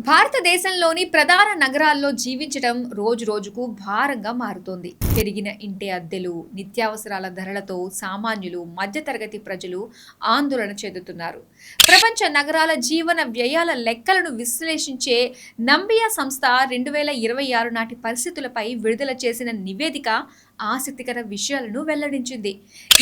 భారతదేశంలోని ప్రధాన నగరాల్లో జీవించడం రోజురోజుకు భారంగా మారుతోంది. పెరిగిన ఇంటి అద్దెలు, నిత్యావసరాల ధరలతో సామాన్యులు, మధ్యతరగతి ప్రజలు ఆందోళన చెందుతున్నారు. ప్రపంచ నగరాల జీవన వ్యయాల లెక్కలను విశ్లేషించే నంబియా సంస్థ 2026 నాటి పరిస్థితులపై విడుదల చేసిన నివేదిక ఆసక్తికర విషయాలను వెల్లడించింది.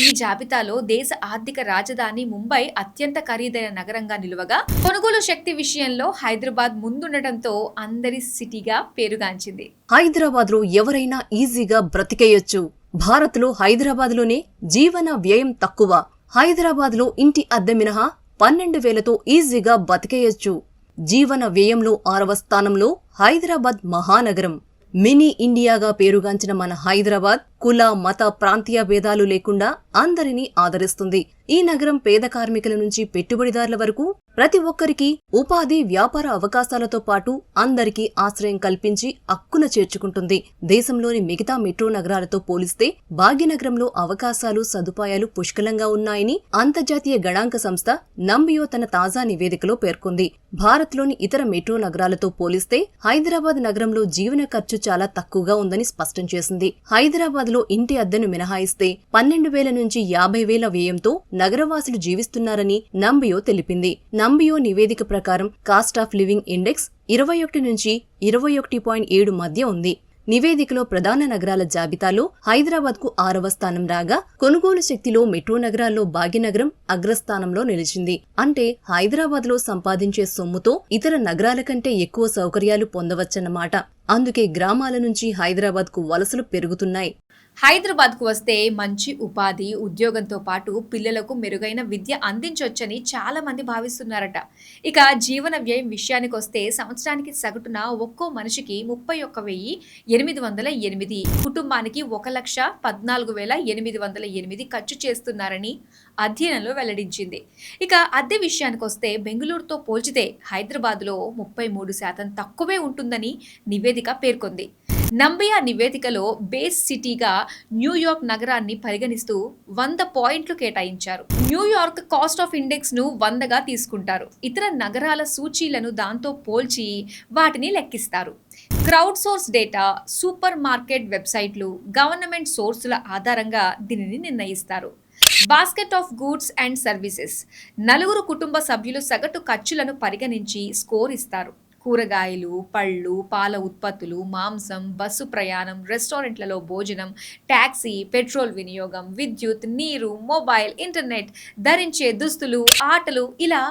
ఈ జాబితాలో దేశ ఆర్థిక రాజధాని ముంబై అత్యంత ఖరీదైన నగరంగా నిలువగా, కొనుగోలు శక్తి విషయంలో హైదరాబాద్ ముందుండటంతో అందరి సిటీగా పేరుగాంచింది. హైదరాబాద్ లో ఎవరైనా ఈజీగా బ్రతికేయొచ్చు. భారత్ లో హైదరాబాద్ లోనే జీవన వ్యయం తక్కువ. హైదరాబాద్ లో ఇంటి అద్దె మినహా 12,000తో ఈజీగా బతికేయొచ్చు. జీవన వ్యయంలో 6వ స్థానంలో హైదరాబాద్ మహానగరం. మినీ ఇండియాగా పేరుగాంచిన మన హైదరాబాద్ కుల, మత, ప్రాంతీయ భేదాలు లేకుండా అందరినీ ఆదరిస్తుంది. ఈ నగరం పేద కార్మికుల నుంచి పెట్టుబడిదారుల వరకు ప్రతి ఒక్కరికి ఉపాధి, వ్యాపార అవకాశాలతో పాటు అందరికీ ఆశ్రయం కల్పించి అక్కున చేర్చుకుంటుంది. దేశంలోని మిగతా మెట్రో నగరాలతో పోలిస్తే భాగ్యనగరంలో అవకాశాలు, సదుపాయాలు పుష్కలంగా ఉన్నాయని అంతర్జాతీయ గణాంక సంస్థ నంబియో తన తాజా నివేదికలో పేర్కొంది. భారత్లోని ఇతర మెట్రో నగరాలతో పోలిస్తే హైదరాబాద్ నగరంలో జీవన ఖర్చు చాలా తక్కువగా ఉందని స్పష్టం చేసింది. హైదరాబాద్ లో ఇంటి అద్దెను మినహాయిస్తే 12,000 నుంచి 50,000 వ్యయంతో నగరవాసులు జీవిస్తున్నారని నంబియో తెలిపింది. నంబియో నివేదిక ప్రకారం కాస్ట్ ఆఫ్ లివింగ్ ఇండెక్స్ 21 నుంచి 21.7 మధ్య ఉంది. నివేదికలో ప్రధాన నగరాల జాబితాలో హైదరాబాద్ కు 6వ స్థానం రాగా, కొనుగోలు శక్తిలో మెట్రో నగరాల్లో భాగ్యనగరం అగ్రస్థానంలో నిలిచింది. అంటే హైదరాబాద్ లో సంపాదించే సొమ్ముతో ఇతర నగరాల కంటే ఎక్కువ సౌకర్యాలు పొందవచ్చన్నమాట. అందుకే గ్రామాల నుంచి హైదరాబాద్ కు వలసలు పెరుగుతున్నాయి. హైదరాబాద్ కు వస్తే మంచి ఉపాధి, ఉద్యోగంతో పాటు పిల్లలకు మెరుగైన విద్య అందించొచ్చని చాలా మంది భావిస్తున్నారట. ఇక జీవన వ్యయం విషయానికి వస్తే సంవత్సరానికి సగటున ఒక్కో మనిషికి 31,808, కుటుంబానికి 1,14,808 ఖర్చు చేస్తున్నారని అధ్యయనంలో వెల్లడించింది. ఇక అద్దె విషయానికి వస్తే బెంగళూరుతో పోల్చితే హైదరాబాద్లో 33% తక్కువే ఉంటుందని నివేదిక పేర్కొంది. నంబియా నివేదికలో బేస్ సిటీగా న్యూయార్క్ నగరాన్ని పరిగణిస్తూ 100 పాయింట్లు కేటాయించారు. న్యూయార్క్ కాస్ట్ ఆఫ్ ఇండెక్స్ ను 100గా తీసుకుంటారు. ఇతర నగరాల సూచీలను దాంతో పోల్చి వాటిని లెక్కిస్తారు. Crowd source data, super market వెబ్సైట్లు, గవర్నమెంట్ సోర్సుల ఆధారంగా దీనిని నిర్ణయిస్తారు. Basket of goods and services, నలుగురు కుటుంబ సభ్యులు సగటు ఖర్చులను పరిగణించి స్కోర్ ఇస్తారు. కూరగాయలు, పళ్ళు, పాల ఉత్పత్తులు, మాంసం, బస్సు ప్రయాణం, రెస్టారెంట్లలో భోజనం, టాక్సీ, పెట్రోల్ వినియోగం, విద్యుత్, నీరు, మొబైల్, ఇంటర్నెట్, ధరించే దుస్తులు, ఆటలు, ఇలా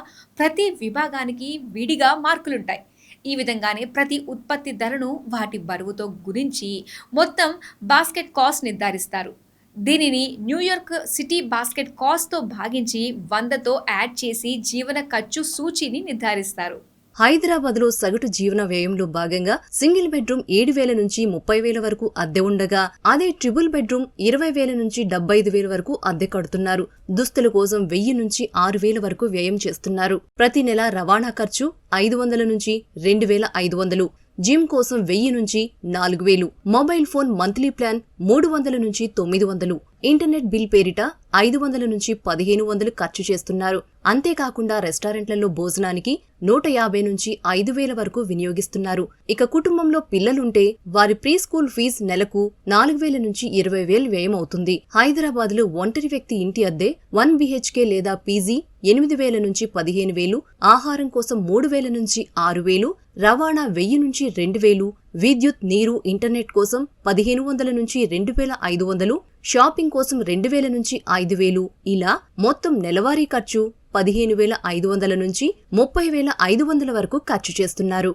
ప్రతి విభాగానికి విడిగా మార్కులుంటాయి. ఈ విధంగానే ప్రతి ఉత్పత్తి ధరను వాటి బరువుతో గురించి మొత్తం బాస్కెట్ కాస్ట్ నిర్ధారిస్తారు. దీనిని న్యూయార్క్ సిటీ బాస్కెట్ కాస్ట్తో భాగించి 100తో యాడ్ చేసి జీవన ఖర్చు సూచీని నిర్ధారిస్తారు. హైదరాబాద్ లో సగటు జీవన వ్యయంలో భాగంగా సింగిల్ బెడ్రూమ్ 7,000 నుంచి 30,000 వరకు అద్దె ఉండగా, అదే ట్రిపుల్ బెడ్రూమ్ 20,000 నుంచి 75,000 వరకు అద్దె కడుతున్నారు. దుస్తుల కోసం 1,000 నుంచి 6,000 వరకు వ్యయం చేస్తున్నారు. ప్రతి నెల రవాణా ఖర్చు 500 నుంచి 2,500. జిమ్ కోసం 1,000 నుంచి 4,000. మొబైల్ ఫోన్ మంత్లీ ప్లాన్ 300 నుంచి 900. ఇంటర్నెట్ బిల్ పేరిట 500 నుంచి 1,500 ఖర్చు చేస్తున్నారు. అంతేకాకుండా రెస్టారెంట్లలో భోజనానికి 150 నుంచి 5,000 వరకు వినియోగిస్తున్నారు. ఇక కుటుంబంలో పిల్లలుంటే వారి ప్రీ స్కూల్ ఫీజు నెలకు 4,000 నుంచి 20,000 వ్యయం అవుతుంది. హైదరాబాద్ లో ఒంటరి వ్యక్తి ఇంటి అద్దె 1 BHK లేదా పీజీ 8,000 నుంచి 15,000, ఆహారం కోసం 3,000 నుంచి 6,000, రవాణా 1,000 నుంచి 2,000, విద్యుత్, నీరు, ఇంటర్నెట్ కోసం 1,500 నుంచి 2,500, షాపింగ్ కోసం 2,000 నుంచి 5,000. ఇలా మొత్తం నెలవారీ ఖర్చు 15,500 నుంచి 30,500 వరకు ఖర్చు చేస్తున్నారు.